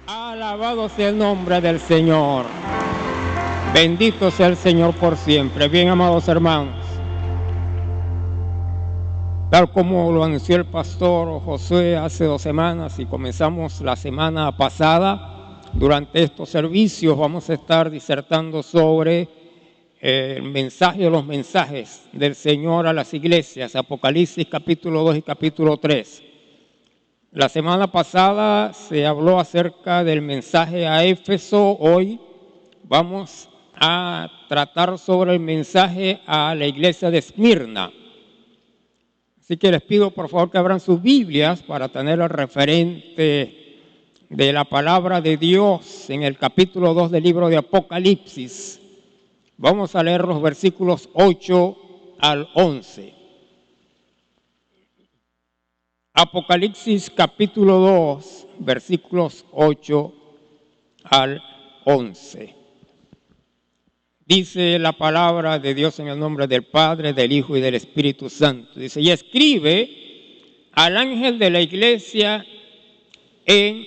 Alabado sea el nombre del Señor. Bendito sea el Señor por siempre. Bien, amados hermanos, tal como lo anunció el pastor Josué hace 2 semanas y comenzamos la semana pasada, durante estos servicios vamos a estar disertando sobre el mensaje o los mensajes del Señor a las iglesias, Apocalipsis capítulo 2 y capítulo 3. La semana pasada se habló acerca del mensaje a Éfeso. Hoy vamos a tratar sobre el mensaje a la iglesia de Esmirna. Así que les pido por favor que abran sus Biblias para tener el referente de la palabra de Dios en el capítulo 2 del libro de Apocalipsis. Vamos a leer los versículos 8 al 11. Apocalipsis capítulo 2, versículos 8 al 11. Dice la palabra de Dios en el nombre del Padre, del Hijo y del Espíritu Santo. Dice: y escribe al ángel de la iglesia en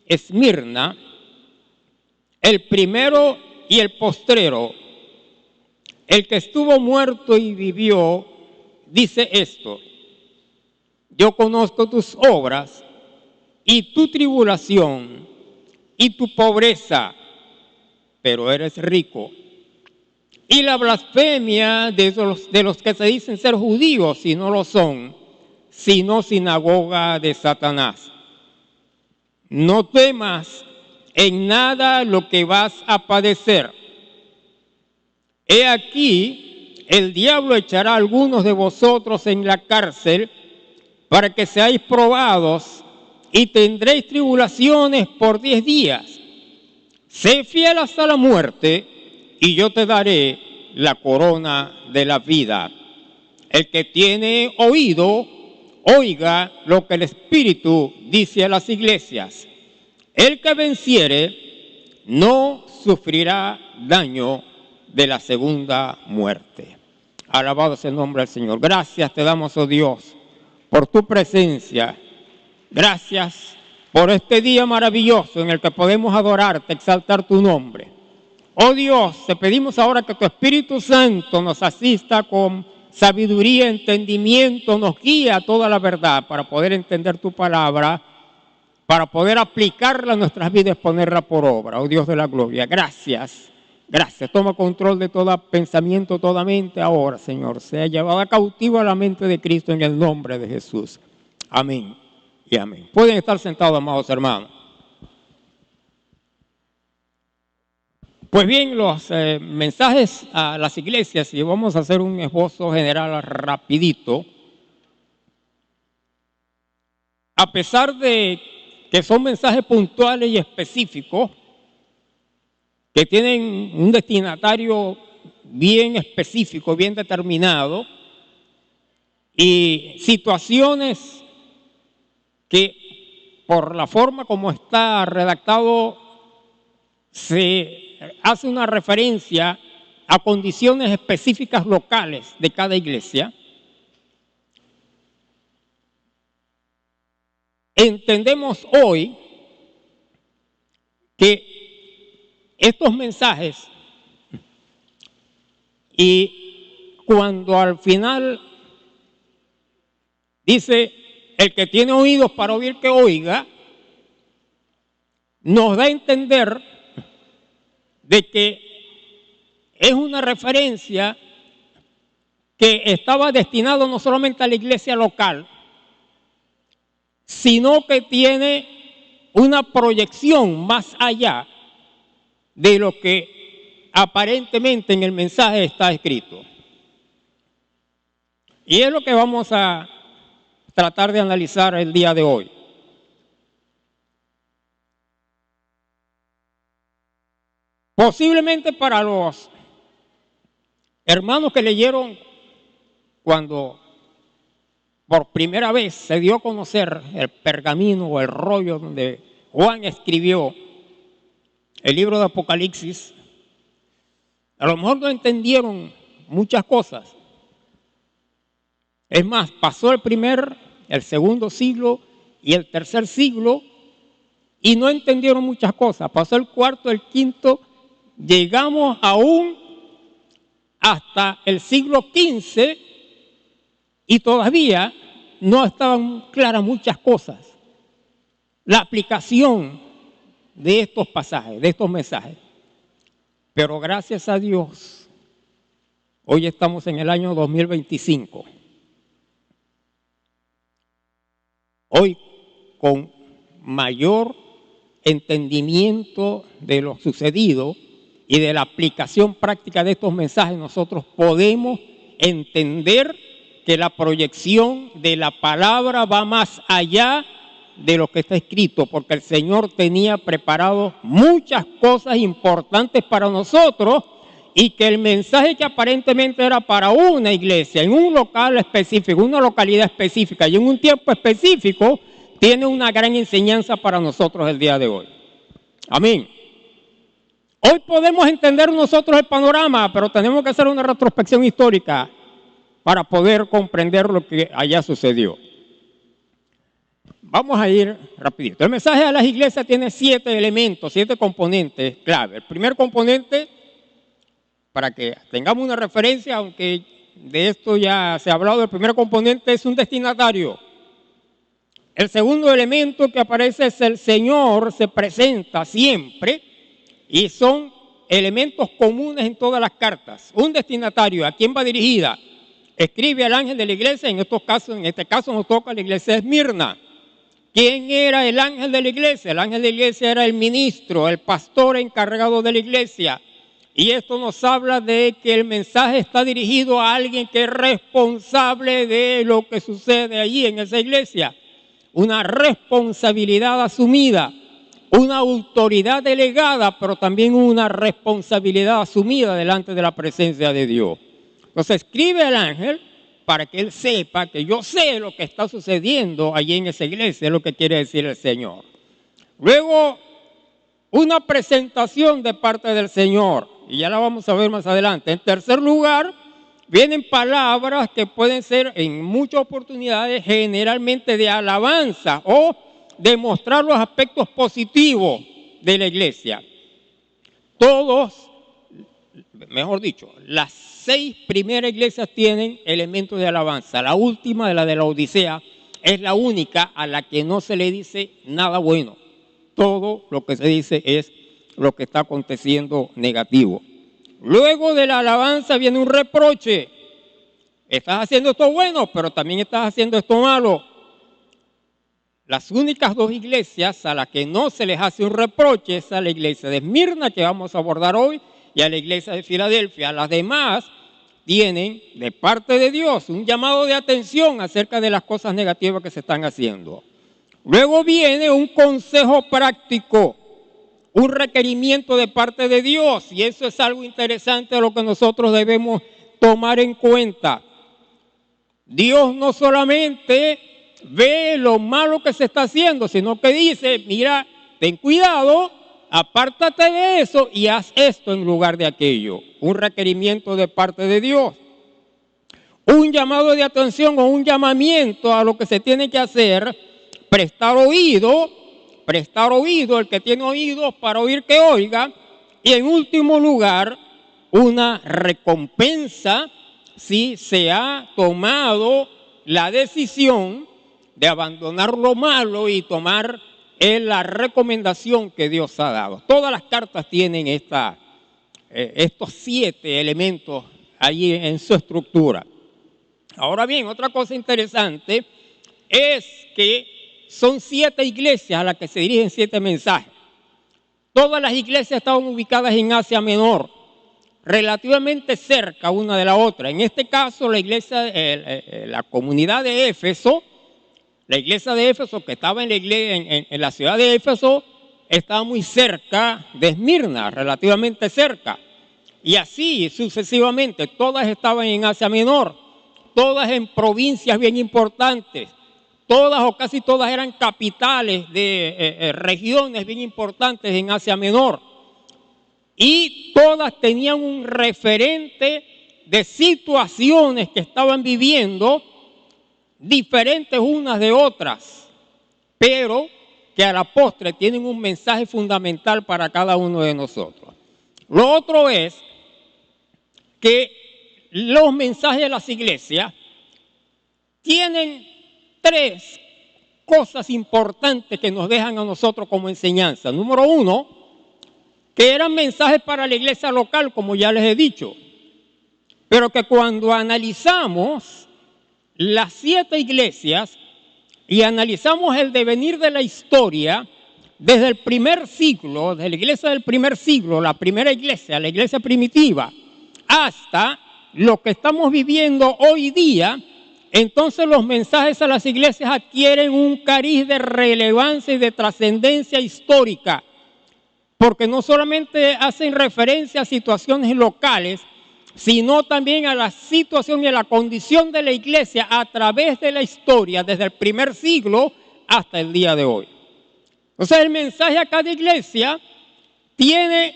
Esmirna, el primero y el postrero, el que estuvo muerto y vivió, dice esto: yo conozco tus obras y tu tribulación y tu pobreza, pero eres rico. Y la blasfemia de los que se dicen ser judíos y no lo son, sino sinagoga de Satanás. No temas en nada lo que vas a padecer. He aquí, el diablo echará a algunos de vosotros en la cárcel para que seáis probados y tendréis tribulaciones por 10 días. Sé fiel hasta la muerte y yo te daré la corona de la vida. El que tiene oído, oiga lo que el Espíritu dice a las iglesias. El que venciere no sufrirá daño de la segunda muerte. Alabado sea el nombre del Señor. Gracias te damos, oh Dios, por tu presencia. Gracias por este día maravilloso en el que podemos adorarte, exaltar tu nombre. Oh Dios, te pedimos ahora que tu Espíritu Santo nos asista con sabiduría, entendimiento, nos guía a toda la verdad para poder entender tu palabra, para poder aplicarla a nuestras vidas y ponerla por obra. Oh Dios de la gloria, gracias. Gracias. Toma control de todo pensamiento, toda mente ahora, Señor. Sea llevada cautiva a la mente de Cristo en el nombre de Jesús. Amén y amén. Pueden estar sentados, amados hermanos. Pues bien, los mensajes a las iglesias, y vamos a hacer un esbozo general rapidito. A pesar de que son mensajes puntuales y específicos, que tienen un destinatario bien específico, bien determinado, y situaciones que por la forma como está redactado se hace una referencia a condiciones específicas locales de cada iglesia. Entendemos hoy que estos mensajes, y cuando al final dice el que tiene oídos para oír que oiga, nos da a entender de que es una referencia que estaba destinado no solamente a la iglesia local, sino que tiene una proyección más allá de lo que aparentemente en el mensaje está escrito. Y es lo que vamos a tratar de analizar el día de hoy. Posiblemente para los hermanos que leyeron cuando por primera vez se dio a conocer el pergamino o el rollo donde Juan escribió el libro de Apocalipsis, a lo mejor no entendieron muchas cosas. Es más, pasó el segundo siglo y el tercer siglo y no entendieron muchas cosas. Pasó el cuarto, el quinto, llegamos aún hasta el siglo XV y todavía no estaban claras muchas cosas. La aplicación de estos pasajes, de estos mensajes. Pero gracias a Dios, hoy estamos en el año 2025. Hoy, con mayor entendimiento de lo sucedido y de la aplicación práctica de estos mensajes, nosotros podemos entender que la proyección de la palabra va más allá de lo que está escrito, porque el Señor tenía preparado muchas cosas importantes para nosotros y que el mensaje que aparentemente era para una iglesia, en un local específico, una localidad específica y en un tiempo específico, tiene una gran enseñanza para nosotros el día de hoy. Amén. Hoy podemos entender nosotros el panorama, pero tenemos que hacer una retrospección histórica para poder comprender lo que allá sucedió. Vamos a ir rapidito. El mensaje a las iglesias tiene 7 elementos, 7 componentes clave. El primer componente, para que tengamos una referencia, aunque de esto ya se ha hablado, el primer componente es un destinatario. El segundo elemento que aparece es el Señor, se presenta siempre y son elementos comunes en todas las cartas. Un destinatario, ¿a quién va dirigida? Escribe al ángel de la iglesia, en este caso nos toca la iglesia de Esmirna. ¿Quién era el ángel de la iglesia? El ángel de la iglesia era el ministro, el pastor encargado de la iglesia. Y esto nos habla de que el mensaje está dirigido a alguien que es responsable de lo que sucede allí en esa iglesia. Una responsabilidad asumida, una autoridad delegada, pero también una responsabilidad asumida delante de la presencia de Dios. Entonces escribe al ángel para que él sepa que yo sé lo que está sucediendo allí en esa iglesia, es lo que quiere decir el Señor. Luego, una presentación de parte del Señor, y ya la vamos a ver más adelante. En tercer lugar, vienen palabras que pueden ser en muchas oportunidades generalmente de alabanza o de mostrar los aspectos positivos de la iglesia. Todos, mejor dicho, las 6 primeras iglesias tienen elementos de alabanza. La última, la de la Odisea, es la única a la que no se le dice nada bueno. Todo lo que se dice es lo que está aconteciendo negativo. Luego de la alabanza viene un reproche. Estás haciendo esto bueno, pero también estás haciendo esto malo. Las únicas 2 iglesias a las que no se les hace un reproche es a la iglesia de Esmirna, que vamos a abordar hoy, y a la iglesia de Filadelfia. Las demás tienen de parte de Dios un llamado de atención acerca de las cosas negativas que se están haciendo. Luego viene un consejo práctico, un requerimiento de parte de Dios, y eso es algo interesante a lo que nosotros debemos tomar en cuenta. Dios no solamente ve lo malo que se está haciendo, sino que dice, mira, ten cuidado, apártate de eso y haz esto en lugar de aquello. Un requerimiento de parte de Dios. Un llamado de atención o un llamamiento a lo que se tiene que hacer, prestar oído, el que tiene oídos para oír que oiga. Y en último lugar, una recompensa si se ha tomado la decisión de abandonar lo malo y tomar la recomendación que Dios ha dado. Todas las cartas tienen estos 7 elementos allí en su estructura. Ahora bien, otra cosa interesante es que son 7 iglesias a las que se dirigen 7 mensajes. Todas las iglesias estaban ubicadas en Asia Menor, relativamente cerca una de la otra. En este caso, la iglesia, la comunidad de Éfeso, la iglesia de Éfeso, que estaba en la ciudad de Éfeso, estaba muy cerca de Esmirna, relativamente cerca. Y así sucesivamente, todas estaban en Asia Menor, todas en provincias bien importantes, todas o casi todas eran capitales de regiones bien importantes en Asia Menor. Y todas tenían un referente de situaciones que estaban viviendo diferentes unas de otras, pero que a la postre tienen un mensaje fundamental para cada uno de nosotros. Lo otro es que los mensajes de las iglesias tienen 3 cosas importantes que nos dejan a nosotros como enseñanza. Número 1, que eran mensajes para la iglesia local, como ya les he dicho, pero que cuando analizamos las 7 iglesias y analizamos el devenir de la historia, desde el primer siglo, desde la iglesia del primer siglo, la primera iglesia, la iglesia primitiva, hasta lo que estamos viviendo hoy día, entonces los mensajes a las iglesias adquieren un cariz de relevancia y de trascendencia histórica, porque no solamente hacen referencia a situaciones locales, sino también a la situación y a la condición de la iglesia a través de la historia, desde el primer siglo hasta el día de hoy. Entonces el mensaje a cada iglesia tiene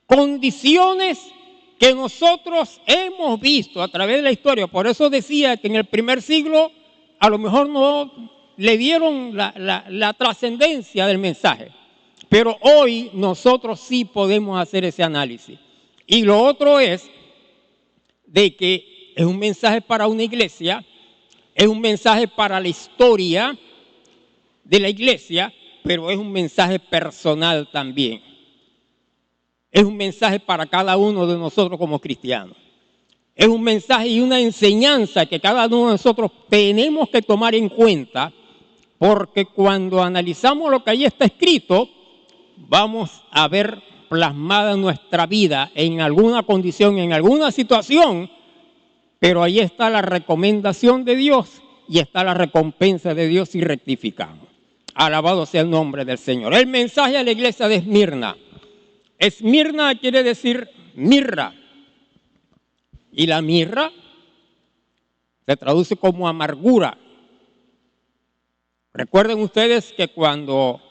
condiciones que nosotros hemos visto a través de la historia. Por eso decía que en el primer siglo a lo mejor no le dieron la trascendencia del mensaje, pero hoy nosotros sí podemos hacer ese análisis. Y lo otro es de que es un mensaje para una iglesia, es un mensaje para la historia de la iglesia, pero es un mensaje personal también. Es un mensaje para cada uno de nosotros como cristianos. Es un mensaje y una enseñanza que cada uno de nosotros tenemos que tomar en cuenta, porque cuando analizamos lo que ahí está escrito, vamos a ver plasmada nuestra vida en alguna condición, en alguna situación, pero ahí está la recomendación de Dios y está la recompensa de Dios si rectificamos. Alabado sea el nombre del Señor. El mensaje a la iglesia de Esmirna. Esmirna quiere decir mirra. Y la mirra se traduce como amargura. Recuerden ustedes que cuando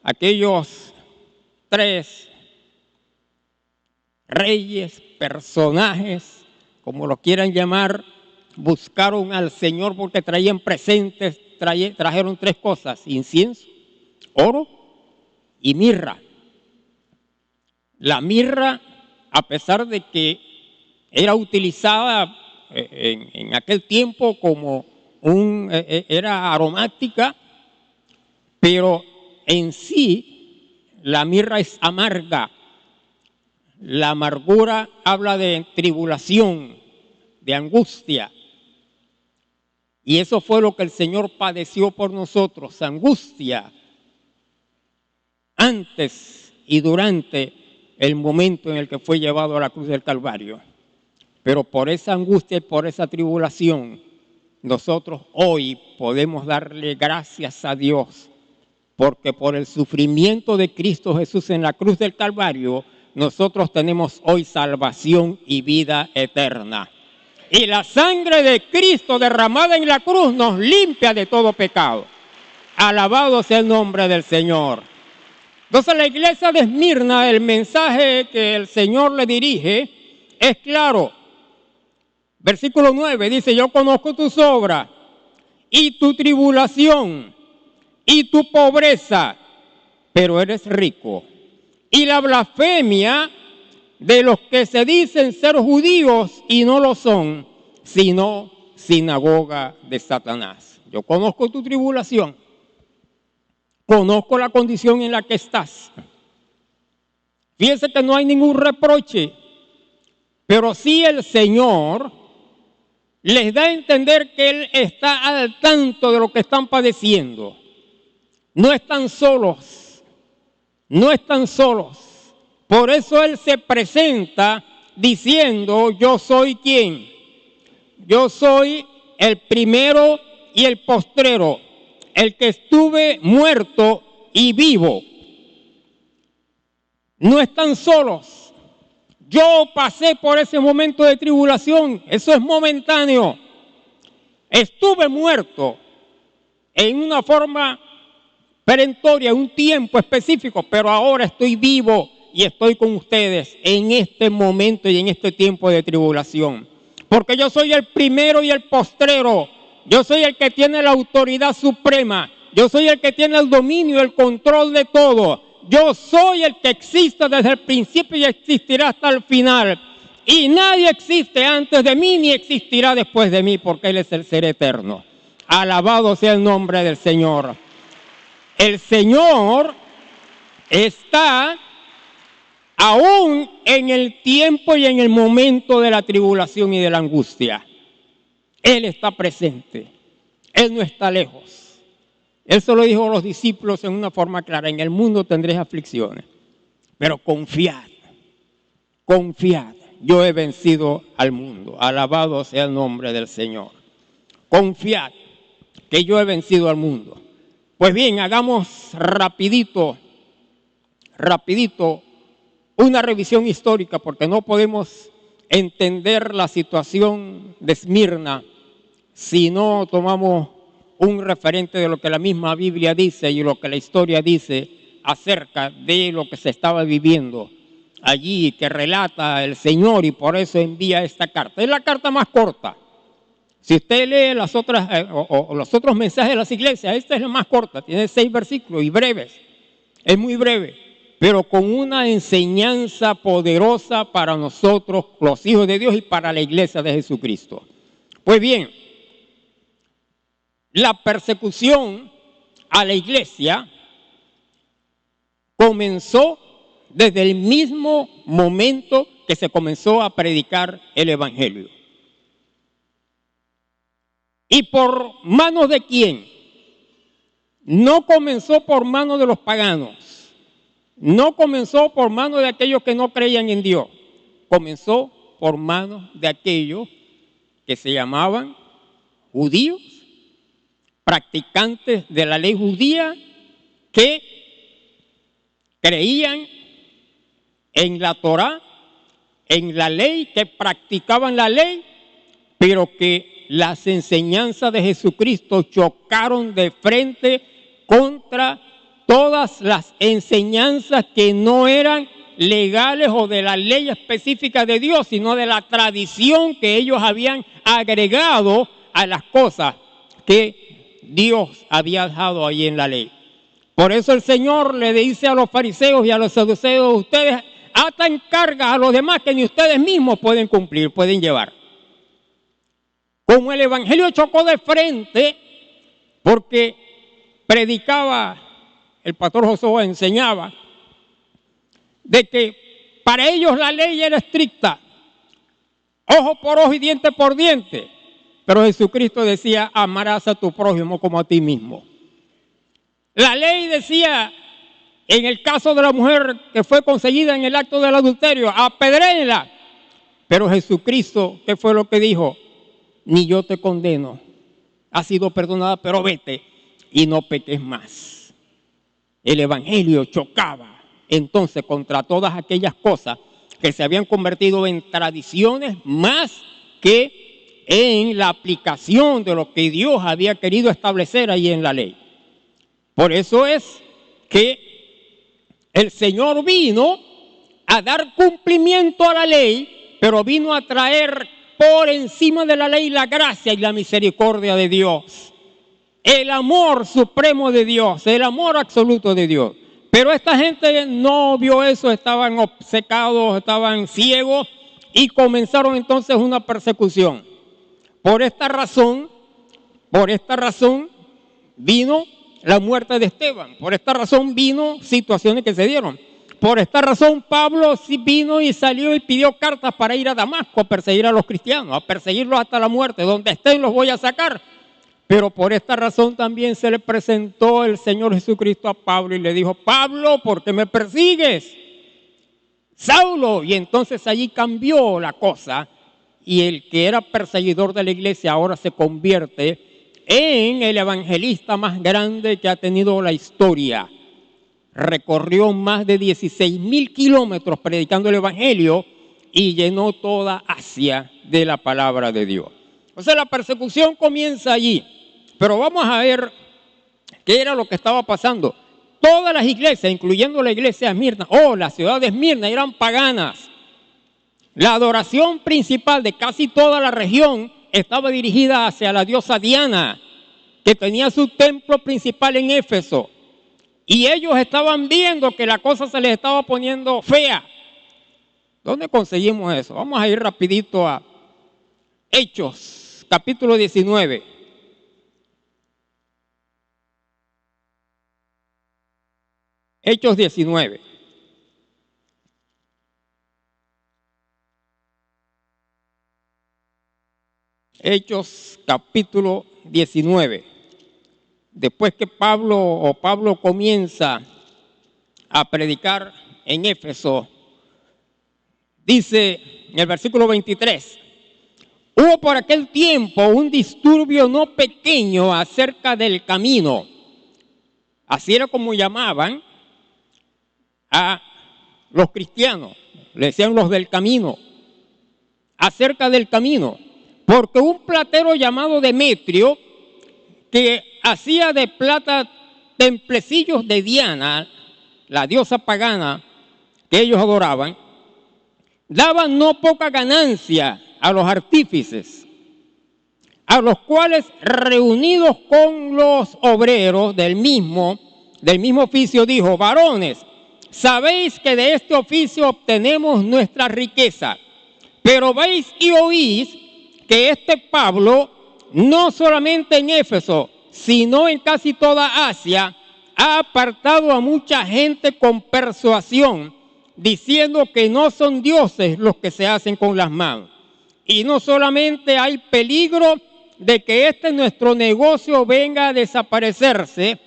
aquellos 3 reyes, personajes, como lo quieran llamar, buscaron al Señor porque traían presentes, trajeron 3 cosas: incienso, oro y mirra. La mirra, a pesar de que era utilizada en aquel tiempo como era aromática, pero en sí la mirra es amarga. La amargura habla de tribulación, de angustia. Y eso fue lo que el Señor padeció por nosotros, angustia, antes y durante el momento en el que fue llevado a la cruz del Calvario. Pero por esa angustia y por esa tribulación, nosotros hoy podemos darle gracias a Dios, porque por el sufrimiento de Cristo Jesús en la cruz del Calvario, nosotros tenemos hoy salvación y vida eterna. Y la sangre de Cristo derramada en la cruz nos limpia de todo pecado. Alabado sea el nombre del Señor. Entonces la iglesia de Esmirna, el mensaje que el Señor le dirige es claro. Versículo 9 dice: yo conozco tus obras y tu tribulación y tu pobreza, pero eres rico. Y la blasfemia de los que se dicen ser judíos y no lo son, sino sinagoga de Satanás. Yo conozco tu tribulación. Conozco la condición en la que estás. Fíjense que no hay ningún reproche, pero sí el Señor les da a entender que Él está al tanto de lo que están padeciendo. No están solos, no están solos. Por eso Él se presenta diciendo: yo soy ¿quién? Yo soy el primero y el postrero, el que estuve muerto y vivo. No están solos. Yo pasé por ese momento de tribulación. Eso es momentáneo. Estuve muerto en una forma perentoria, un tiempo específico, pero ahora estoy vivo y estoy con ustedes en este momento y en este tiempo de tribulación. Porque yo soy el primero y el postrero. Yo soy el que tiene la autoridad suprema. Yo soy el que tiene el dominio, el control de todo. Yo soy el que existe desde el principio y existirá hasta el final. Y nadie existe antes de mí ni existirá después de mí, porque Él es el ser eterno. Alabado sea el nombre del Señor. El Señor está aún en el tiempo y en el momento de la tribulación y de la angustia. Él está presente. Él no está lejos. Él se lo dijo a los discípulos en una forma clara: en el mundo tendréis aflicciones, pero confiad, confiad, yo he vencido al mundo. Alabado sea el nombre del Señor. Confiad que yo he vencido al mundo. Pues bien, hagamos rapidito una revisión histórica, porque no podemos entender la situación de Esmirna si no tomamos un referente de lo que la misma Biblia dice y lo que la historia dice acerca de lo que se estaba viviendo allí, que relata el Señor, y por eso envía esta carta. Es la carta más corta. Si usted lee las otras los otros mensajes de las iglesias, esta es la más corta, tiene 6 versículos y breves. Es muy breve, pero con una enseñanza poderosa para nosotros, los hijos de Dios, y para la iglesia de Jesucristo. Pues bien, la persecución a la iglesia comenzó desde el mismo momento que se comenzó a predicar el evangelio. ¿Y por manos de quién? No comenzó por manos de los paganos, no comenzó por manos de aquellos que no creían en Dios, comenzó por manos de aquellos que se llamaban judíos, practicantes de la ley judía, que creían en la Torá, en la ley, que practicaban la ley, pero que las enseñanzas de Jesucristo chocaron de frente contra todas las enseñanzas que no eran legales o de la ley específica de Dios, sino de la tradición que ellos habían agregado a las cosas que Dios había dejado ahí en la ley. Por eso el Señor le dice a los fariseos y a los saduceos: ustedes atan cargas a los demás que ni ustedes mismos pueden cumplir, pueden llevar. Como el evangelio chocó de frente, porque predicaba, el pastor Josué enseñaba, de que para ellos la ley era estricta, ojo por ojo y diente por diente, pero Jesucristo decía: amarás a tu prójimo como a ti mismo. La ley decía, en el caso de la mujer que fue conseguida en el acto del adulterio, apedréenla. Pero Jesucristo, ¿qué fue lo que dijo? Ni yo te condeno, has sido perdonada, pero vete y no peques más. El evangelio chocaba entonces contra todas aquellas cosas que se habían convertido en tradiciones más que en la aplicación de lo que Dios había querido establecer ahí en la ley. Por eso es que el Señor vino a dar cumplimiento a la ley, pero vino a traer por encima de la ley la gracia y la misericordia de Dios, el amor supremo de Dios, el amor absoluto de Dios. Pero esta gente no vio eso, estaban obcecados, estaban ciegos, y comenzaron entonces una persecución. Por esta razón vino la muerte de Esteban, por esta razón vino situaciones que se dieron. Por esta razón Pablo sí vino y salió y pidió cartas para ir a Damasco a perseguir a los cristianos, a perseguirlos hasta la muerte. Donde estén los voy a sacar. Pero por esta razón también se le presentó el Señor Jesucristo a Pablo y le dijo: Pablo, ¿por qué me persigues? Saulo. Y entonces allí cambió la cosa, y el que era perseguidor de la iglesia ahora se convierte en el evangelista más grande que ha tenido la historia. Recorrió más de 16,000 kilómetros predicando el evangelio y llenó toda Asia de la palabra de Dios. O sea, la persecución comienza allí. Pero vamos a ver qué era lo que estaba pasando. Todas las iglesias, incluyendo la iglesia de Esmirna, la ciudad de Esmirna, eran paganas. La adoración principal de casi toda la región estaba dirigida hacia la diosa Diana. que tenía su templo principal en Éfeso. Y ellos estaban viendo que la cosa se les estaba poniendo fea. ¿Dónde conseguimos eso? Vamos a ir rapidito a Hechos, capítulo 19. Hechos 19. Hechos capítulo 19. Después que Pablo comienza a predicar en Éfeso, dice en el versículo 23, hubo por aquel tiempo un disturbio no pequeño acerca del camino. Así era como llamaban a los cristianos, le decían los del camino, acerca del camino. Porque un platero llamado Demetrio, que hacía de plata templecillos de Diana, la diosa pagana que ellos adoraban, daba no poca ganancia a los artífices, a los cuales reunidos con los obreros del mismo oficio dijo, varones, sabéis que de este oficio obtenemos nuestra riqueza, pero veis y oís que este Pablo, no solamente en Éfeso, sino en casi toda Asia, ha apartado a mucha gente con persuasión, diciendo que no son dioses los que se hacen con las manos. Y no solamente hay peligro de que nuestro negocio venga a desaparecerse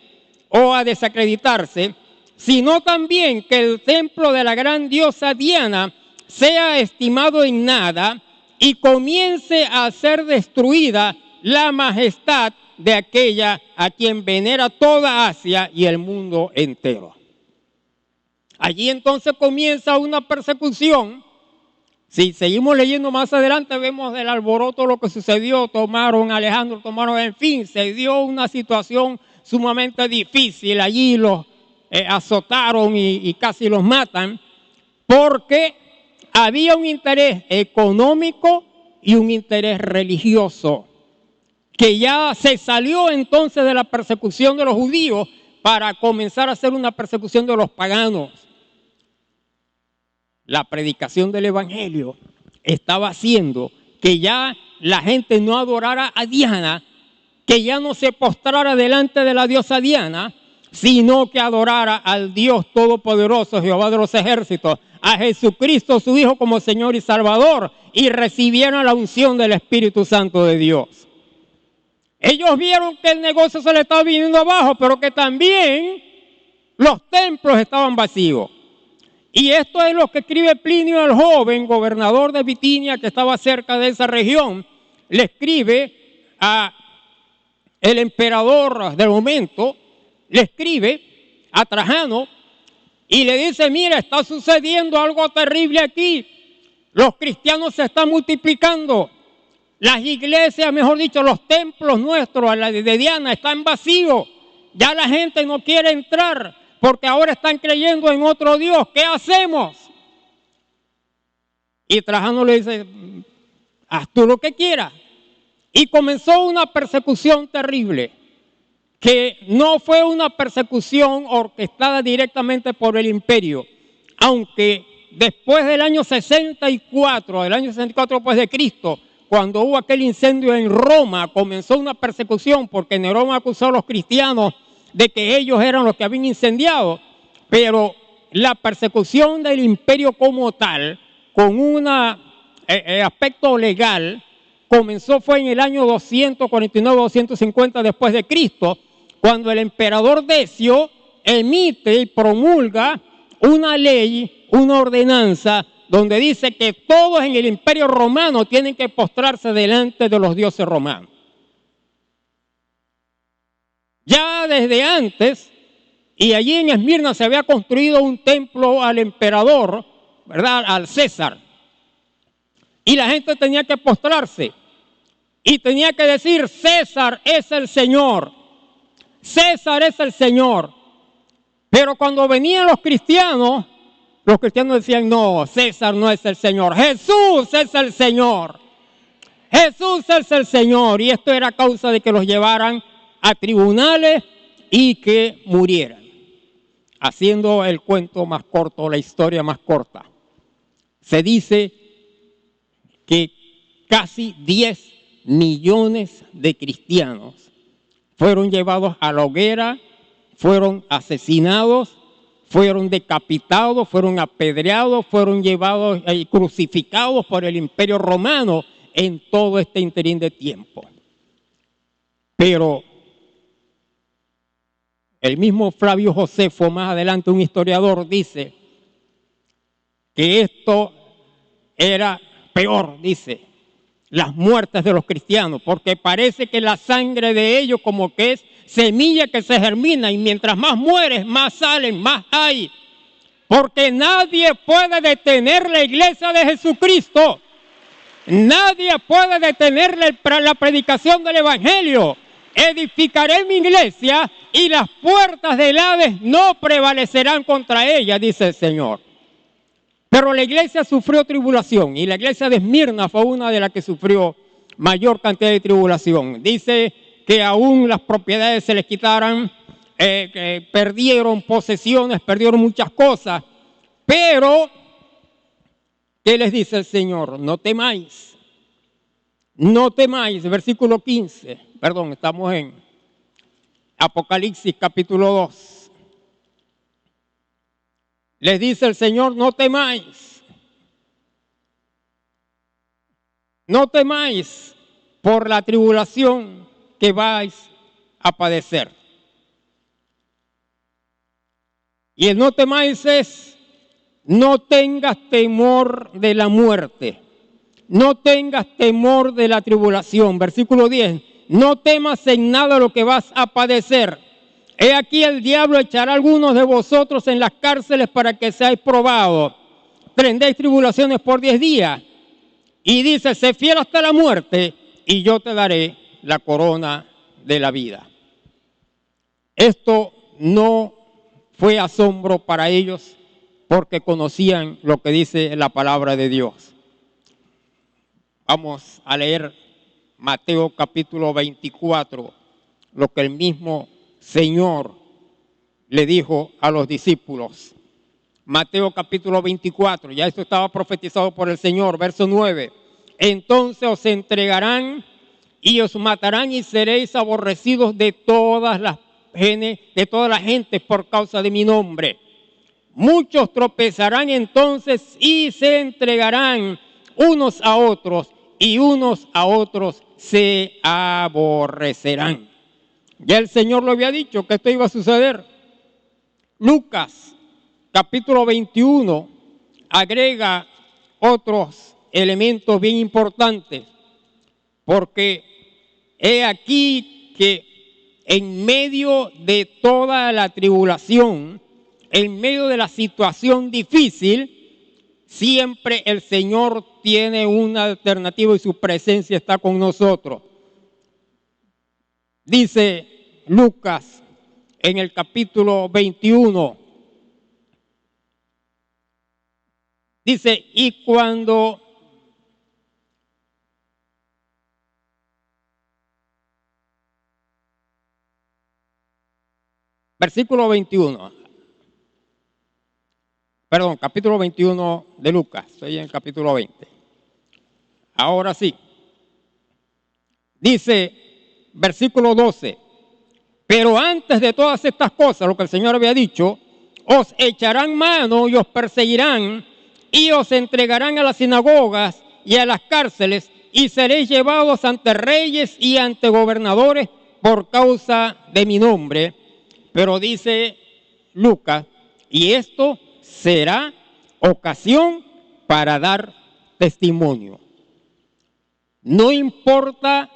o a desacreditarse, sino también que el templo de la gran diosa Diana sea estimado en nada y comience a ser destruida la majestad de aquella a quien venera toda Asia y el mundo entero. Allí entonces comienza una persecución. Si seguimos leyendo más adelante, vemos del alboroto lo que sucedió, tomaron a Alejandro, en fin, se dio una situación sumamente difícil. Allí los azotaron y casi los matan, porque había un interés económico y un interés religioso, que ya se salió entonces de la persecución de los judíos para comenzar a hacer una persecución de los paganos. La predicación del evangelio estaba haciendo que ya la gente no adorara a Diana, que ya no se postrara delante de la diosa Diana, sino que adorara al Dios Todopoderoso, Jehová de los ejércitos, a Jesucristo su Hijo como Señor y Salvador, y recibieran la unción del Espíritu Santo de Dios. Ellos vieron que el negocio se le estaba viniendo abajo, pero que también los templos estaban vacíos. Y esto es lo que escribe Plinio el joven, gobernador de Bitinia, que estaba cerca de esa región. Le escribe a el emperador del momento, le escribe a Trajano y le dice, mira, está sucediendo algo terrible aquí. Los cristianos se están multiplicando. Las iglesias, mejor dicho, los templos nuestros, la de Diana, están vacíos. Ya la gente no quiere entrar porque ahora están creyendo en otro Dios. ¿Qué hacemos? Y Trajano le dice, haz tú lo que quieras. Y comenzó una persecución terrible, que no fue una persecución orquestada directamente por el imperio, aunque después del año 64 después de Cristo, cuando hubo aquel incendio en Roma, comenzó una persecución porque Nerón acusó a los cristianos de que ellos eran los que habían incendiado, pero la persecución del imperio como tal, con un aspecto legal, fue en el año 249-250 después de Cristo, cuando el emperador Decio emite y promulga una ley, una ordenanza, donde dice que todos en el imperio romano tienen que postrarse delante de los dioses romanos. Ya desde antes, y allí en Esmirna se había construido un templo al emperador, ¿verdad? Al César. Y la gente tenía que postrarse. Y tenía que decir, César es el Señor. César es el Señor. Pero cuando venían los cristianos decían, no, César no es el Señor. Jesús es el Señor. Jesús es el Señor. Y esto era causa de que los llevaran a tribunales y que murieran. Haciendo el cuento más corto, la historia más corta, se dice que casi 10 millones de cristianos fueron llevados a la hoguera, fueron asesinados, fueron decapitados, fueron apedreados, fueron llevados y crucificados por el Imperio Romano en todo este interín de tiempo. Pero el mismo Flavio Josefo, más adelante un historiador, dice que esto era peor, dice, las muertes de los cristianos, porque parece que la sangre de ellos como que es semilla que se germina y mientras más mueres, más salen, más hay. Porque nadie puede detener la iglesia de Jesucristo. Nadie puede detener la predicación del Evangelio. Edificaré mi iglesia y las puertas del Hades no prevalecerán contra ella, dice el Señor. Pero la iglesia sufrió tribulación y la iglesia de Esmirna fue una de las que sufrió mayor cantidad de tribulación. Dice que aún las propiedades se les quitaran, perdieron posesiones, perdieron muchas cosas. Pero, ¿qué les dice el Señor? No temáis. No temáis, versículo 15. Perdón, estamos en Apocalipsis capítulo 2. Les dice el Señor, no temáis. No temáis por la tribulación que vais a padecer. Y el no temáis es, no tengas temor de la muerte. No tengas temor de la tribulación. Versículo 10. No temas en nada lo que vas a padecer. He aquí el diablo echará a algunos de vosotros en las cárceles para que seáis probados. Tendréis tribulaciones por 10 días. Y dice, sé fiel hasta la muerte y yo te daré la corona de la vida. Esto no fue asombro para ellos porque conocían lo que dice la palabra de Dios. Vamos a leer Mateo capítulo 24, lo que el mismo Señor le dijo a los discípulos. Mateo capítulo 24, ya esto estaba profetizado por el Señor, verso 9. Entonces os entregarán y os matarán y seréis aborrecidos de todas las gentes por causa de mi nombre. Muchos tropezarán entonces y se entregarán unos a otros y unos a otros se aborrecerán. Ya el Señor lo había dicho que esto iba a suceder. Lucas capítulo 21 agrega otros elementos bien importantes, porque he aquí que en medio de toda la tribulación, en medio de la situación difícil, siempre el Señor tiene una alternativa y su presencia está con nosotros. Dice Lucas en el capítulo 21, dice, y cuando versículo 21, perdón, capítulo 21 de Lucas, estoy en el capítulo 20. Ahora sí, dice versículo 12, pero antes de todas estas cosas, lo que el Señor había dicho, os echarán mano y os perseguirán y os entregarán a las sinagogas y a las cárceles y seréis llevados ante reyes y ante gobernadores por causa de mi nombre. Pero dice Lucas, y esto será ocasión para dar testimonio. No importa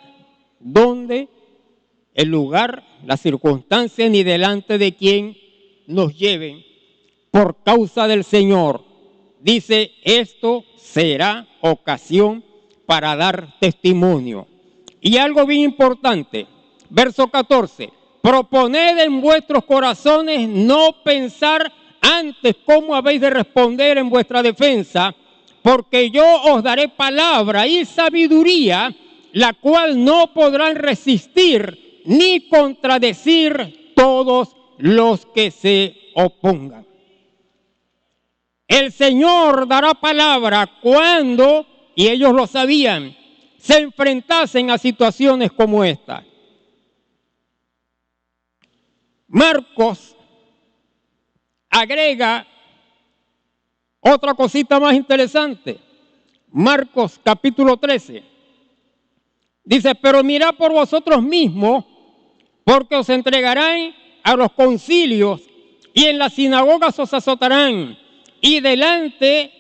dónde, el lugar, la circunstancia, ni delante de quién nos lleven, por causa del Señor. Dice, esto será ocasión para dar testimonio. Y algo bien importante, verso 14, proponed en vuestros corazones no pensar antes cómo habéis de responder en vuestra defensa, porque yo os daré palabra y sabiduría, la cual no podrán resistir ni contradecir todos los que se opongan. El Señor dará palabra cuando, y ellos lo sabían, se enfrentasen a situaciones como esta. Marcos agrega otra cosita más interesante. Marcos capítulo 13. Dice, pero mirad por vosotros mismos, porque os entregarán a los concilios y en las sinagogas os azotarán y delante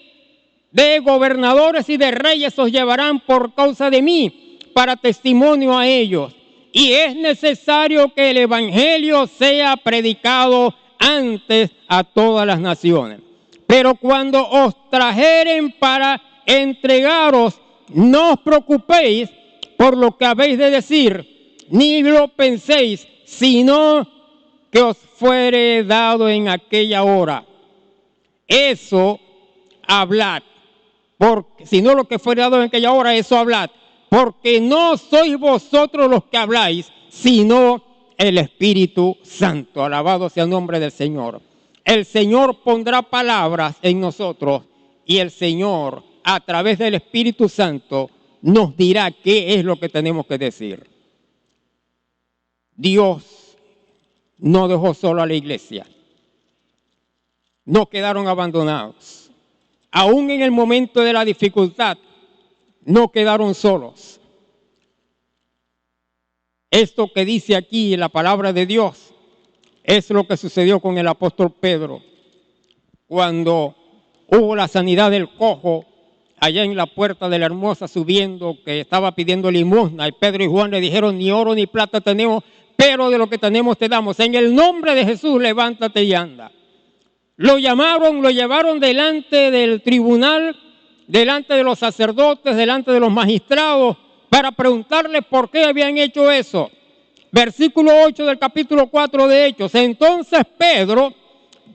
de gobernadores y de reyes os llevarán por causa de mí para testimonio a ellos. Y es necesario que el evangelio sea predicado antes a todas las naciones. Pero cuando os trajeren para entregaros, no os preocupéis por lo que habéis de decir, ni lo penséis, sino que os fuere dado en aquella hora. Eso hablad, porque si no lo que fuere dado en aquella hora, eso hablad, porque no sois vosotros los que habláis, sino el Espíritu Santo. Alabado sea el nombre del Señor. El Señor pondrá palabras en nosotros y el Señor, a través del Espíritu Santo, nos dirá qué es lo que tenemos que decir. Dios no dejó solo a la iglesia. No quedaron abandonados. Aún en el momento de la dificultad, no quedaron solos. Esto que dice aquí la palabra de Dios es lo que sucedió con el apóstol Pedro cuando hubo la sanidad del cojo allá en la puerta de la Hermosa subiendo, que estaba pidiendo limosna, y Pedro y Juan le dijeron, ni oro ni plata tenemos, pero de lo que tenemos te damos. En el nombre de Jesús, levántate y anda. Lo llamaron, lo llevaron delante del tribunal, delante de los sacerdotes, delante de los magistrados, para preguntarle por qué habían hecho eso. Versículo 8 del capítulo 4 de Hechos. Entonces Pedro,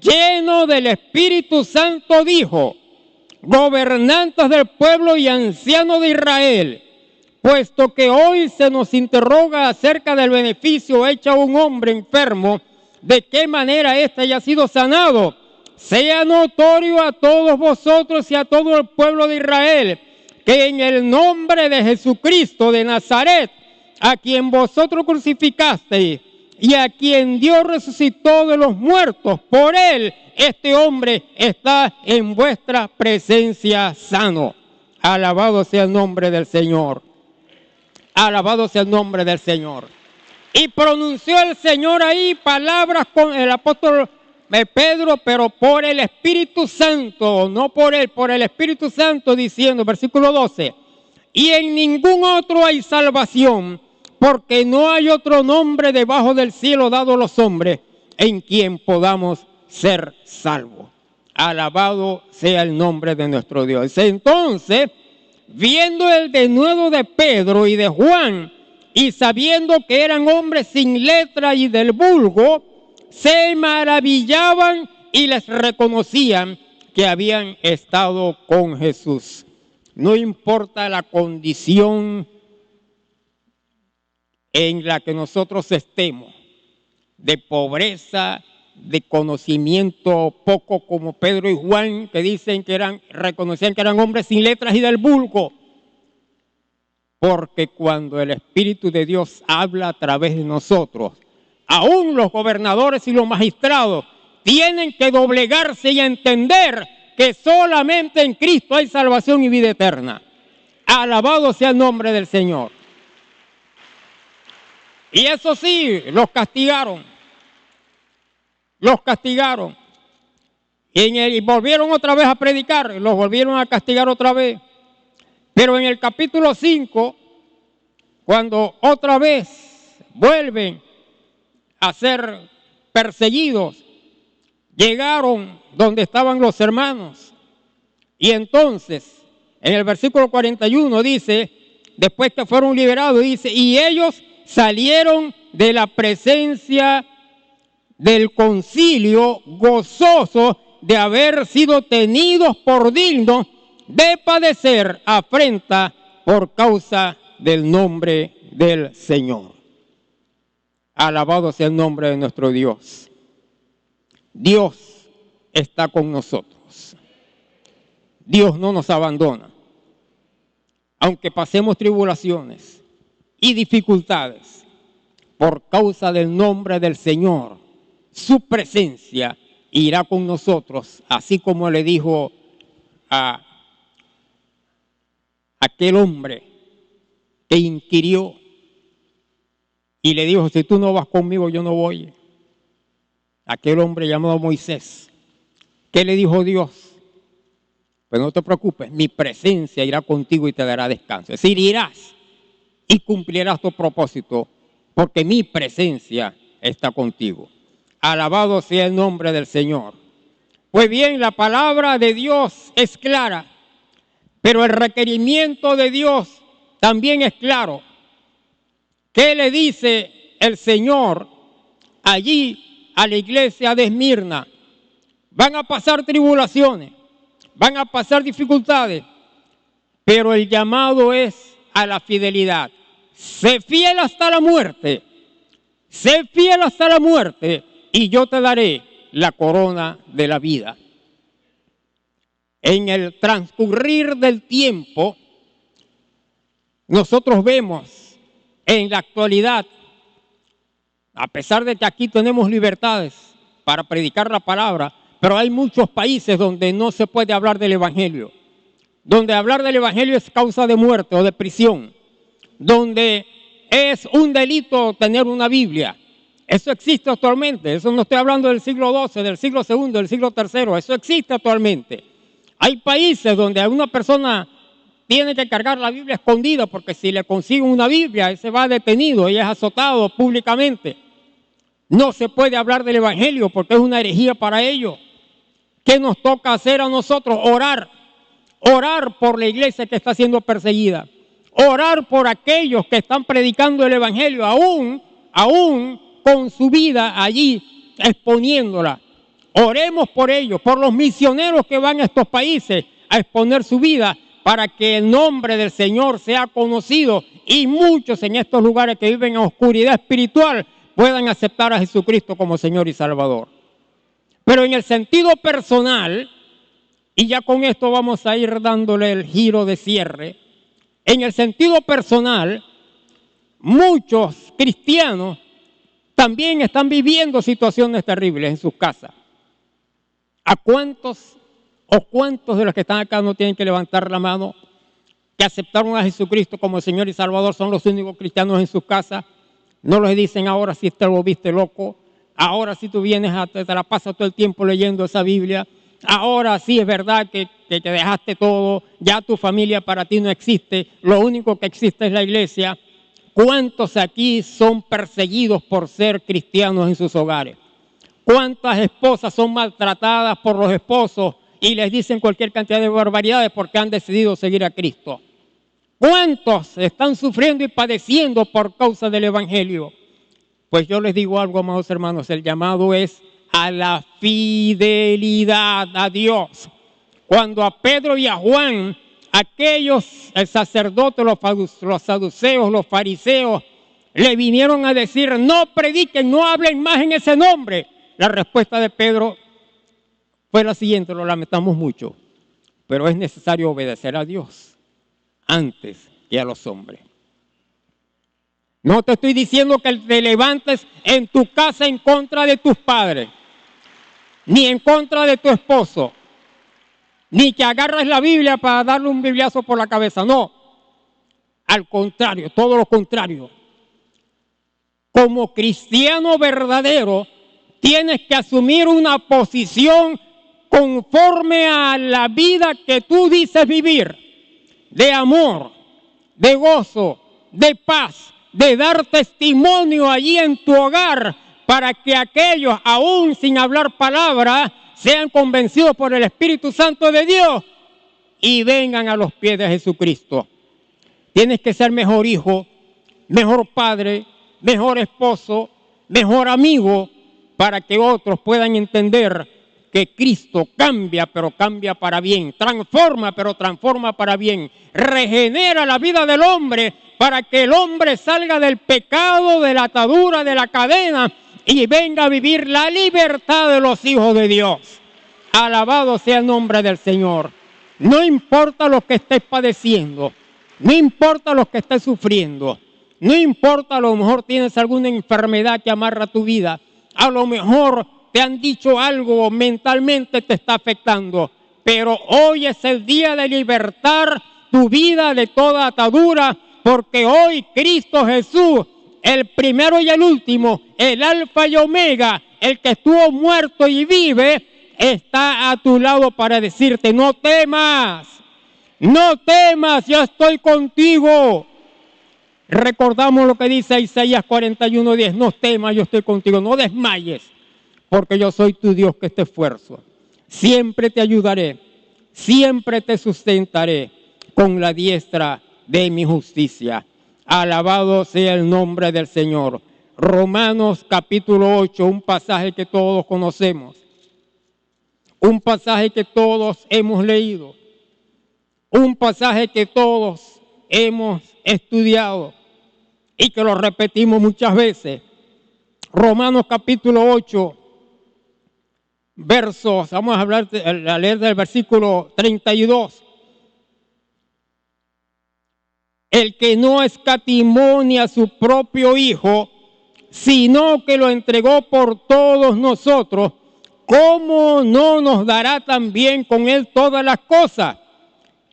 lleno del Espíritu Santo, dijo, gobernantes del pueblo y ancianos de Israel, puesto que hoy se nos interroga acerca del beneficio hecho a un hombre enfermo, de qué manera éste haya sido sanado, sea notorio a todos vosotros y a todo el pueblo de Israel, que en el nombre de Jesucristo de Nazaret, a quien vosotros crucificasteis y a quien Dios resucitó de los muertos, por él este hombre está en vuestra presencia sano. Alabado sea el nombre del Señor. Alabado sea el nombre del Señor. Y pronunció el Señor ahí palabras con el apóstol Pedro, pero por el Espíritu Santo, no por él, por el Espíritu Santo, diciendo, versículo 12, y en ningún otro hay salvación, porque no hay otro nombre debajo del cielo dado a los hombres en quien podamos ser salvos. Alabado sea el nombre de nuestro Dios. Entonces, viendo el denuedo de Pedro y de Juan, y sabiendo que eran hombres sin letra y del vulgo, se maravillaban y les reconocían que habían estado con Jesús. No importa la condición en la que nosotros estemos, de pobreza, de conocimiento poco, como Pedro y Juan, que dicen que reconocían que eran hombres sin letras y del vulgo. Porque cuando el Espíritu de Dios habla a través de nosotros, aún los gobernadores y los magistrados tienen que doblegarse y entender que solamente en Cristo hay salvación y vida eterna. Alabado sea el nombre del Señor. Y eso sí, los castigaron. Los castigaron. Y volvieron otra vez a predicar, los volvieron a castigar otra vez. Pero en el capítulo 5, cuando otra vez vuelven a ser perseguidos, llegaron donde estaban los hermanos. Y entonces, en el versículo 41 dice, después que fueron liberados, dice, y ellos salieron de la presencia del concilio gozosos de haber sido tenidos por dignos de padecer afrenta por causa del nombre del Señor. Alabado sea el nombre de nuestro Dios. Dios está con nosotros. Dios no nos abandona. Aunque pasemos tribulaciones y dificultades, por causa del nombre del Señor, su presencia irá con nosotros, así como le dijo a aquel hombre que inquirió y le dijo: si tú no vas conmigo, yo no voy. Aquel hombre llamado Moisés. ¿Qué le dijo Dios? Pues no te preocupes, mi presencia irá contigo y te dará descanso. Es decir, irás y cumplirás tu propósito, porque mi presencia está contigo. Alabado sea el nombre del Señor. Pues bien, la palabra de Dios es clara, pero el requerimiento de Dios también es claro. ¿Qué le dice el Señor allí a la iglesia de Esmirna? Van a pasar tribulaciones, van a pasar dificultades, pero el llamado es a la fidelidad. Sé fiel hasta la muerte, sé fiel hasta la muerte, y yo te daré la corona de la vida. En el transcurrir del tiempo, nosotros vemos en la actualidad, a pesar de que aquí tenemos libertades para predicar la palabra, pero hay muchos países donde no se puede hablar del Evangelio, donde hablar del Evangelio es causa de muerte o de prisión, donde es un delito tener una Biblia. Eso existe actualmente. Eso no estoy hablando del siglo XII, del siglo II, del siglo III. Eso existe actualmente. Hay países donde una persona tiene que cargar la Biblia escondida, porque si le consiguen una Biblia, ese va detenido y es azotado públicamente. No se puede hablar del Evangelio porque es una herejía para ellos. ¿Qué nos toca hacer a nosotros? Orar. Orar por la iglesia que está siendo perseguida. Orar por aquellos que están predicando el Evangelio, aún con su vida allí exponiéndola. Oremos por ellos, por los misioneros que van a estos países a exponer su vida, para que el nombre del Señor sea conocido y muchos en estos lugares que viven en oscuridad espiritual puedan aceptar a Jesucristo como Señor y Salvador. Pero en el sentido personal, y ya con esto vamos a ir dándole el giro de cierre, en el sentido personal, muchos cristianos también están viviendo situaciones terribles en sus casas. ¿A cuántos de los que están acá no tienen que levantar la mano, que aceptaron a Jesucristo como Señor y Salvador, son los únicos cristianos en sus casas? No les dicen: ahora sí te lo viste loco, ahora sí tú vienes, te la pasas todo el tiempo leyendo esa Biblia, ahora sí es verdad que te dejaste todo, ya tu familia para ti no existe, lo único que existe es la iglesia. ¿Cuántos aquí son perseguidos por ser cristianos en sus hogares? ¿Cuántas esposas son maltratadas por los esposos y les dicen cualquier cantidad de barbaridades porque han decidido seguir a Cristo? ¿Cuántos están sufriendo y padeciendo por causa del Evangelio? Pues yo les digo algo, amados hermanos, el llamado es a la fidelidad a Dios. Cuando a Pedro y a Juan, aquellos, el sacerdote, los saduceos, los fariseos, le vinieron a decir: no prediquen, no hablen más en ese nombre, la respuesta de Pedro fue la siguiente: lo lamentamos mucho, pero es necesario obedecer a Dios antes que a los hombres. No te estoy diciendo que te levantes en tu casa en contra de tus padres, ni en contra de tu esposo, ni que agarres la Biblia para darle un bibliazo por la cabeza. No, al contrario, todo lo contrario. Como cristiano verdadero, tienes que asumir una posición conforme a la vida que tú dices vivir, de amor, de gozo, de paz, de dar testimonio allí en tu hogar, para que aquellos, aún sin hablar palabra, sean convencidos por el Espíritu Santo de Dios y vengan a los pies de Jesucristo. Tienes que ser mejor hijo, mejor padre, mejor esposo, mejor amigo, para que otros puedan entender que Cristo cambia, pero cambia para bien, transforma, pero transforma para bien, regenera la vida del hombre para que el hombre salga del pecado, de la atadura, de la cadena y venga a vivir la libertad de los hijos de Dios. Alabado sea el nombre del Señor. No importa lo que estés padeciendo, no importa lo que estés sufriendo, no importa, a lo mejor tienes alguna enfermedad que amarra tu vida, a lo mejor te han dicho algo mentalmente te está afectando, pero hoy es el día de libertar tu vida de toda atadura, porque hoy Cristo Jesús, el primero y el último, el alfa y omega, el que estuvo muerto y vive, está a tu lado para decirte: no temas, no temas, yo estoy contigo. Recordamos lo que dice Isaías 41:10: no temas, yo estoy contigo, no desmayes, porque yo soy tu Dios que te esfuerzo. Siempre te ayudaré, siempre te sustentaré con la diestra de mi justicia. Alabado sea el nombre del Señor. Romanos capítulo 8, un pasaje que todos conocemos, un pasaje que todos hemos leído, un pasaje que todos hemos estudiado y que lo repetimos muchas veces. Romanos capítulo 8, versos, vamos a leer del versículo 32. El que no escatimó ni a su propio Hijo, sino que lo entregó por todos nosotros, ¿cómo no nos dará también con él todas las cosas?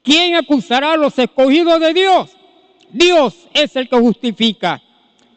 ¿Quién acusará a los escogidos de Dios? Dios es el que justifica.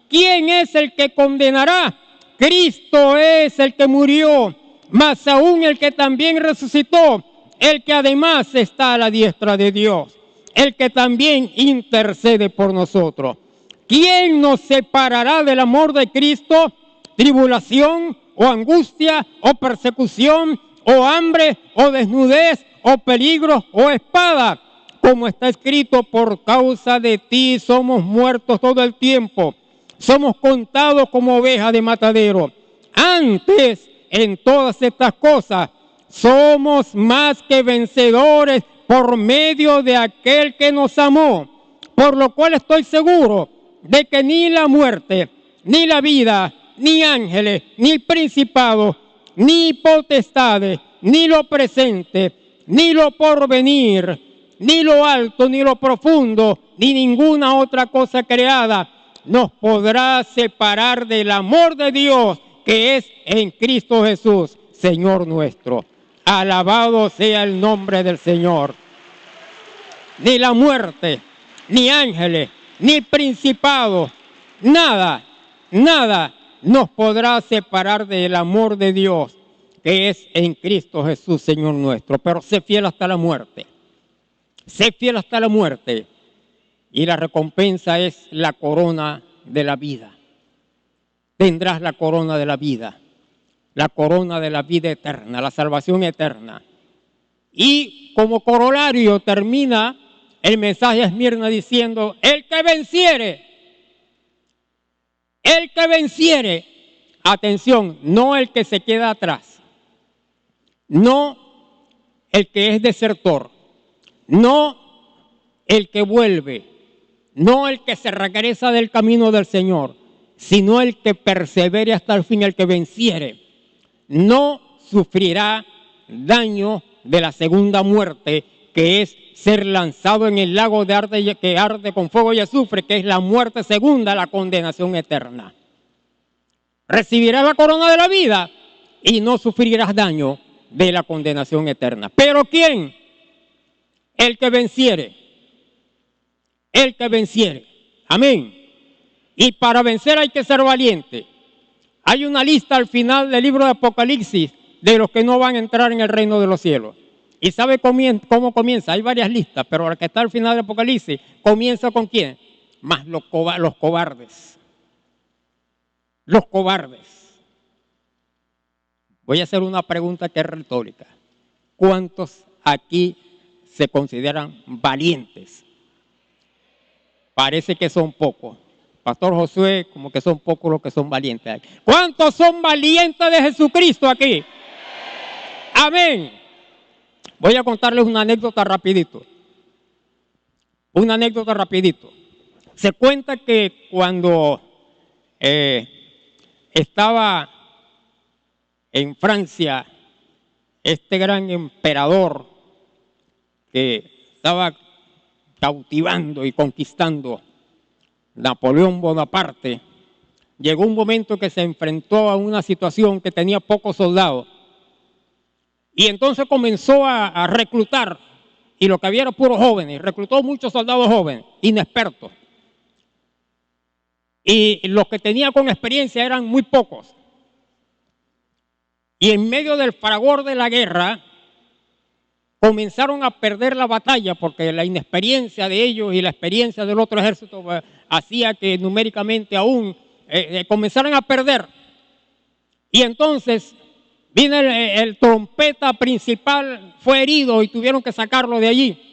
¿Quién es el que condenará? Cristo es el que murió, más aún el que también resucitó, el que además está a la diestra de Dios, el que también intercede por nosotros. ¿Quién nos separará del amor de Cristo? ¿Tribulación, o angustia, o persecución, o hambre, o desnudez, o peligro, o espada? Como está escrito: por causa de ti somos muertos todo el tiempo, somos contados como ovejas de matadero. Antes, en todas estas cosas, somos más que vencedores por medio de aquel que nos amó, por lo cual estoy seguro de que ni la muerte, ni la vida, ni ángeles, ni principados, ni potestades, ni lo presente, ni lo porvenir, ni lo alto, ni lo profundo, ni ninguna otra cosa creada nos podrá separar del amor de Dios que es en Cristo Jesús, Señor nuestro. Alabado sea el nombre del Señor. Ni la muerte, ni ángeles, ni principados, nada nos podrá separar del amor de Dios que es en Cristo Jesús, Señor nuestro. Pero sé fiel hasta la muerte. Sé fiel hasta la muerte. Y la recompensa es la corona de la vida. Tendrás la corona de la vida eterna, la salvación eterna. Y como corolario termina el mensaje a Esmirna diciendo: el que venciere, atención, no el que se queda atrás, no el que es desertor, no el que vuelve, no el que se regresa del camino del Señor, sino el que persevere hasta el fin, el que venciere, no sufrirá daño de la segunda muerte, que es ser lanzado en el lago que arde con fuego y azufre, que es la muerte segunda, la condenación eterna. Recibirás la corona de la vida y no sufrirás daño de la condenación eterna. ¿Pero quién? El que venciere. El que venciere. Amén. Y para vencer hay que ser valiente. Hay una lista al final del libro de Apocalipsis de los que no van a entrar en el reino de los cielos. ¿Y sabe cómo comienza? Hay varias listas, pero la que está al final del Apocalipsis comienza ¿con quién? Más los cobardes. Los cobardes. Voy a hacer una pregunta que es retórica. ¿Cuántos aquí se consideran valientes? Parece que son pocos. Pastor Josué, como que son pocos los que son valientes. ¿Cuántos son valientes de Jesucristo aquí? Amén. Voy a contarles una anécdota rapidito. Se cuenta que cuando estaba en Francia este gran emperador que estaba cautivando y conquistando, Napoleón Bonaparte, llegó un momento que se enfrentó a una situación que tenía pocos soldados y entonces comenzó a reclutar, y lo que había era puros jóvenes, reclutó muchos soldados jóvenes, inexpertos, y los que tenía con experiencia eran muy pocos. Y en medio del fragor de la guerra comenzaron a perder la batalla porque la inexperiencia de ellos y la experiencia del otro ejército hacía que numéricamente aún comenzaran a perder. Y entonces vino el trompeta principal, fue herido y tuvieron que sacarlo de allí.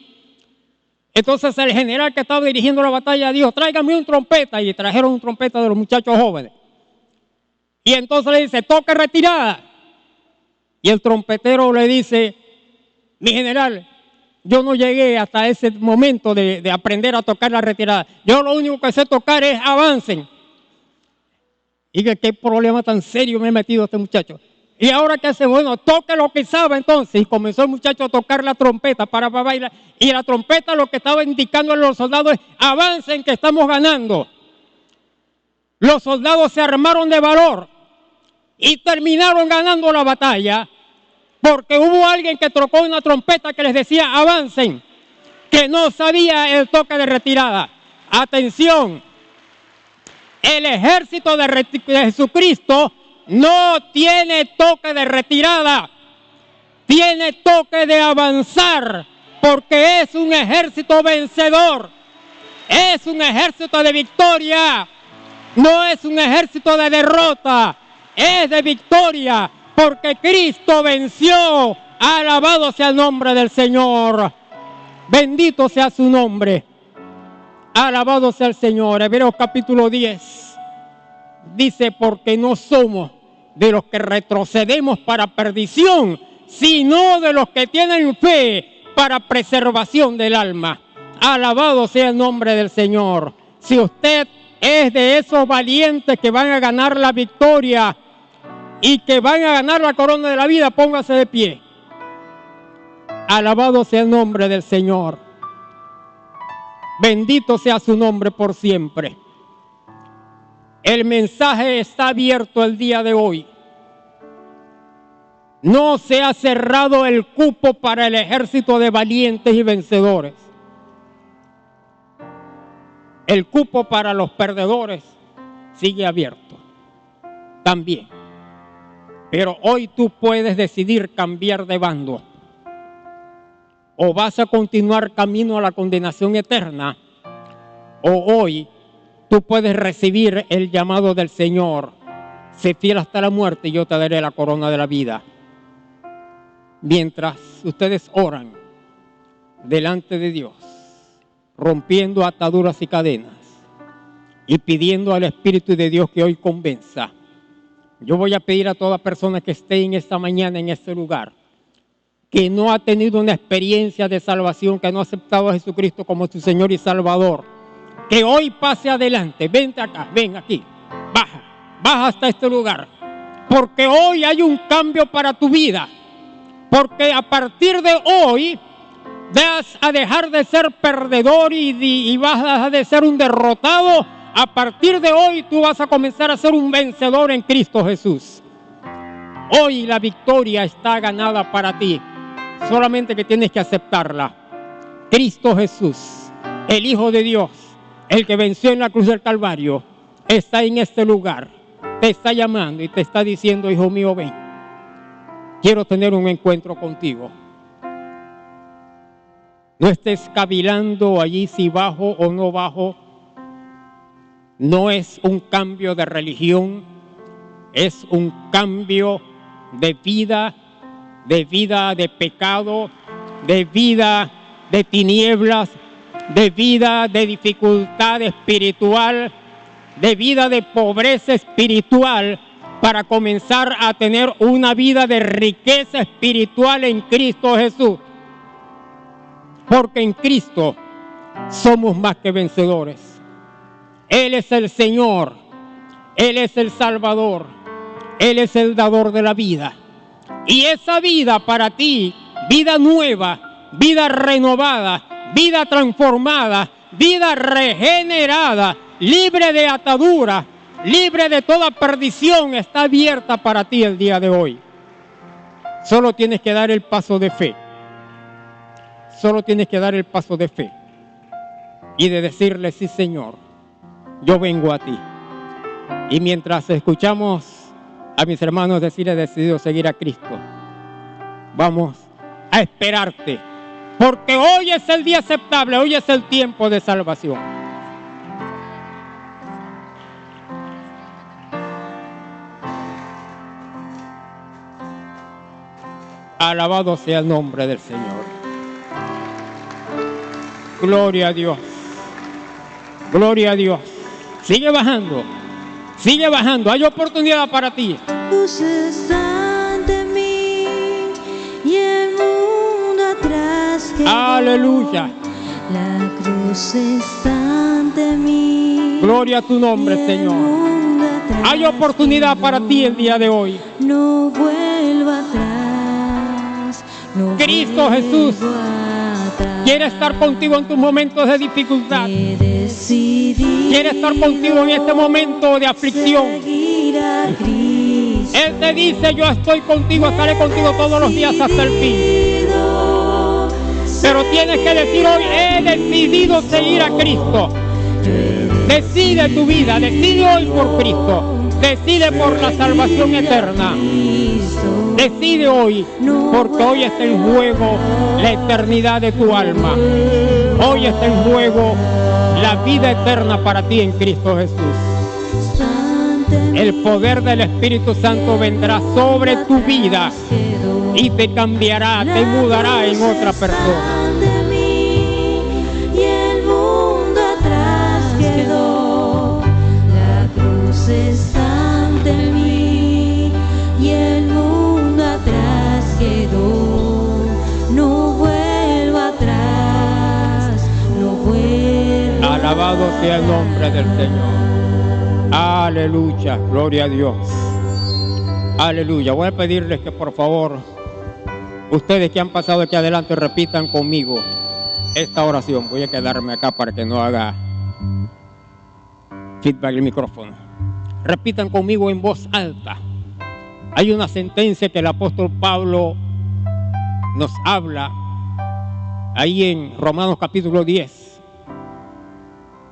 Entonces el general que estaba dirigiendo la batalla dijo: tráigame un trompeta, y trajeron un trompeta de los muchachos jóvenes. Y entonces le dice: toque retirada. Y el trompetero le dice: mi general, yo no llegué hasta ese momento de aprender a tocar la retirada. Yo lo único que sé tocar es avancen. Y que qué problema tan serio me he metido este muchacho. Y ahora qué hace, bueno, toque lo que sabe entonces. Y comenzó el muchacho a tocar la trompeta para bailar. Y la trompeta lo que estaba indicando a los soldados es: avancen que estamos ganando. Los soldados se armaron de valor y terminaron ganando la batalla, porque hubo alguien que tocó una trompeta que les decía: avancen, que no sabía el toque de retirada. Atención, el ejército de Jesucristo no tiene toque de retirada, tiene toque de avanzar, porque es un ejército vencedor, es un ejército de victoria, no es un ejército de derrota, es de victoria, porque Cristo venció. Alabado sea el nombre del Señor, bendito sea su nombre, alabado sea el Señor. Hebreos capítulo 10 dice: porque no somos de los que retrocedemos para perdición, sino de los que tienen fe para preservación del alma. Alabado sea el nombre del Señor. Si usted es de esos valientes que van a ganar la victoria y que van a ganar la corona de la vida, póngase de pie. Alabado sea el nombre del Señor. Bendito sea su nombre por siempre. El mensaje está abierto el día de hoy. No se ha cerrado el cupo para el ejército de valientes y vencedores. El cupo para los perdedores sigue abierto también. Pero hoy tú puedes decidir cambiar de bando. O vas a continuar camino a la condenación eterna, o hoy tú puedes recibir el llamado del Señor: sé fiel hasta la muerte y yo te daré la corona de la vida. Mientras ustedes oran delante de Dios, rompiendo ataduras y cadenas y pidiendo al Espíritu de Dios que hoy convenza, yo voy a pedir a toda persona que esté en esta mañana en este lugar, que no ha tenido una experiencia de salvación, que no ha aceptado a Jesucristo como su Señor y Salvador, que hoy pase adelante. Vente acá, ven aquí, baja hasta este lugar, porque hoy hay un cambio para tu vida, porque a partir de hoy vas a dejar de ser perdedor y vas a dejar de ser un derrotado. A partir de hoy tú vas a comenzar a ser un vencedor en Cristo Jesús. Hoy la victoria está ganada para ti, solamente que tienes que aceptarla. Cristo Jesús, el Hijo de Dios, el que venció en la cruz del Calvario, está en este lugar, te está llamando y te está diciendo: hijo mío, ven, quiero tener un encuentro contigo. No estés cavilando allí si bajo o no bajo. No es un cambio de religión, es un cambio de vida de pecado, de vida de tinieblas, de vida de dificultad espiritual, de vida de pobreza espiritual, para comenzar a tener una vida de riqueza espiritual en Cristo Jesús. Porque en Cristo somos más que vencedores. Él es el Señor, Él es el Salvador, Él es el dador de la vida. Y esa vida para ti, vida nueva, vida renovada, vida transformada, vida regenerada, libre de atadura, libre de toda perdición, está abierta para ti el día de hoy. Solo tienes que dar el paso de fe. Solo tienes que dar el paso de fe y de decirle: sí, Señor, yo vengo a ti. Y mientras escuchamos a mis hermanos decir: he decidido seguir a Cristo, vamos a esperarte, porque hoy es el día aceptable, hoy es el tiempo de salvación. Alabado sea el nombre del Señor. Gloria a Dios. Gloria a Dios. Sigue bajando. Sigue bajando. Hay oportunidad para ti. Cruz está ante mí y el mundo atrás quedó. Aleluya. La cruz está ante mí. Gloria a tu nombre, y el Señor. mundo atrás Hay oportunidad quedó. para ti el día de hoy. No vuelva atrás. No Cristo vuelva Jesús atrás. quiere estar contigo en tus momentos de dificultad. He decidido Quiere estar contigo en este momento de aflicción. seguir a Cristo. Él te dice: yo estoy contigo, estaré contigo todos los días hasta el fin. Pero tienes que decir hoy: he decidido seguir a Cristo. Decide tu vida, decide hoy por Cristo. Decide por la salvación eterna. Decide hoy, porque hoy está en juego la eternidad de tu alma. Hoy está en juego la vida eterna para ti en Cristo Jesús. El poder del Espíritu Santo vendrá sobre tu vida y te cambiará, te mudará en otra persona. Y el mundo atrás quedó. La cruz está ante mí y el mundo atrás quedó. No vuelva atrás, no vuelva. Alabado sea el nombre del Señor. Aleluya, gloria a Dios. Aleluya. Voy a pedirles que por favor, ustedes que han pasado aquí adelante, repitan conmigo esta oración. Voy a quedarme acá para que no haga feedback el micrófono. Repitan conmigo en voz alta. Hay una sentencia que el apóstol Pablo nos habla ahí en Romanos capítulo 10.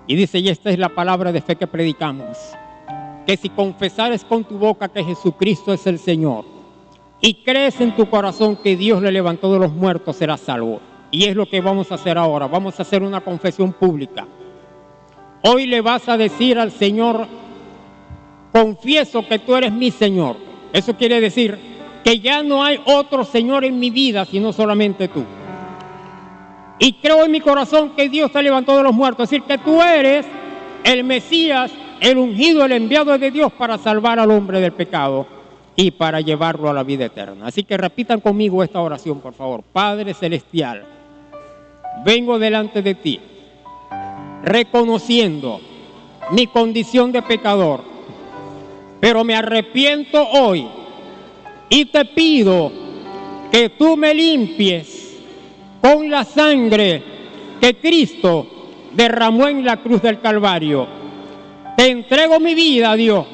Y dice: y esta es la palabra de fe que predicamos, que si confesares con tu boca que Jesucristo es el Señor y crees en tu corazón que Dios le levantó de los muertos, serás salvo. Y es lo que vamos a hacer ahora. Vamos a hacer una confesión pública. Hoy le vas a decir al Señor: confieso que tú eres mi Señor. Eso quiere decir que ya no hay otro Señor en mi vida sino solamente tú. Y creo en mi corazón que Dios te levantó de los muertos. Es decir, que tú eres el Mesías, el ungido, el enviado de Dios para salvar al hombre del pecado y para llevarlo a la vida eterna. Así que repitan conmigo esta oración, por favor. Padre Celestial, vengo delante de ti, reconociendo mi condición de pecador, pero me arrepiento hoy y te pido que tú me limpies con la sangre que Cristo derramó en la cruz del Calvario. Te entrego mi vida, Dios.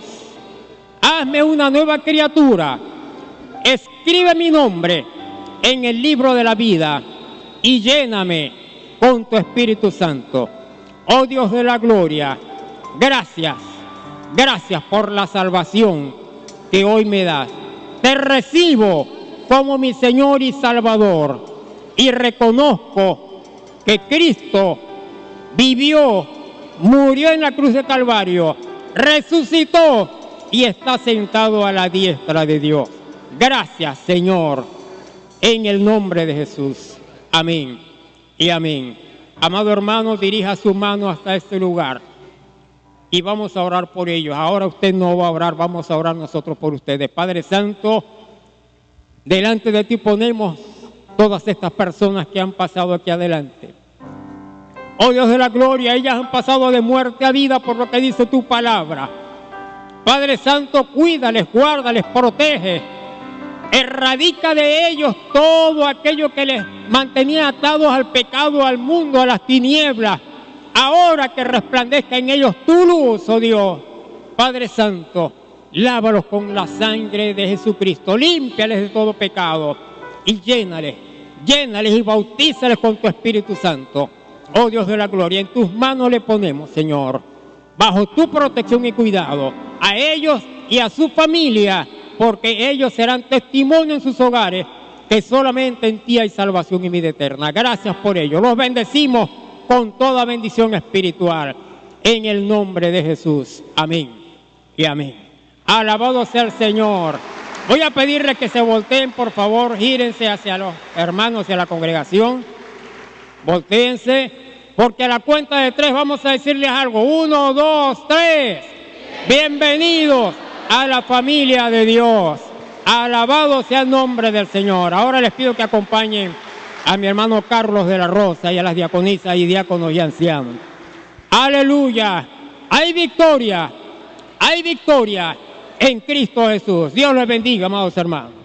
Hazme una nueva criatura. Escribe mi nombre en el libro de la vida y lléname con tu Espíritu Santo. Oh Dios de la gloria, gracias, gracias por la salvación que hoy me das. Te recibo como mi Señor y Salvador. Y reconozco que Cristo vivió, murió en la cruz de Calvario, resucitó y está sentado a la diestra de Dios. Gracias, Señor, en el nombre de Jesús. Amén y amén. Amado hermano, dirija su mano hasta este lugar y vamos a orar por ellos. Ahora usted no va a orar, vamos a orar nosotros por ustedes. Padre Santo, delante de ti ponemos todas estas personas que han pasado aquí adelante. Oh Dios de la gloria, ellas han pasado de muerte a vida por lo que dice tu palabra. Padre Santo, cuídales, guárdales, protege. Erradica de ellos todo aquello que les mantenía atados al pecado, al mundo, a las tinieblas. Ahora que resplandezca en ellos tu luz, oh Dios. Padre Santo, lávalos con la sangre de Jesucristo. Límpiales de todo pecado y llénales y bautízales con tu Espíritu Santo. Oh Dios de la gloria, en tus manos le ponemos, Señor, bajo tu protección y cuidado, a ellos y a su familia, porque ellos serán testimonio en sus hogares que solamente en ti hay salvación y vida eterna. Gracias por ello. Los bendecimos con toda bendición espiritual, en el nombre de Jesús. Amén y amén. Alabado sea el Señor. Voy a pedirles que se volteen, por favor, gírense hacia los hermanos y a la congregación. Voltéense, porque a la cuenta de 3 vamos a decirles algo. 1, 2, 3. Bienvenidos a la familia de Dios. Alabado sea el nombre del Señor. Ahora les pido que acompañen a mi hermano Carlos de la Rosa y a las diaconisas y diáconos y ancianos. Aleluya. Hay victoria en Cristo Jesús. Dios les bendiga, amados hermanos.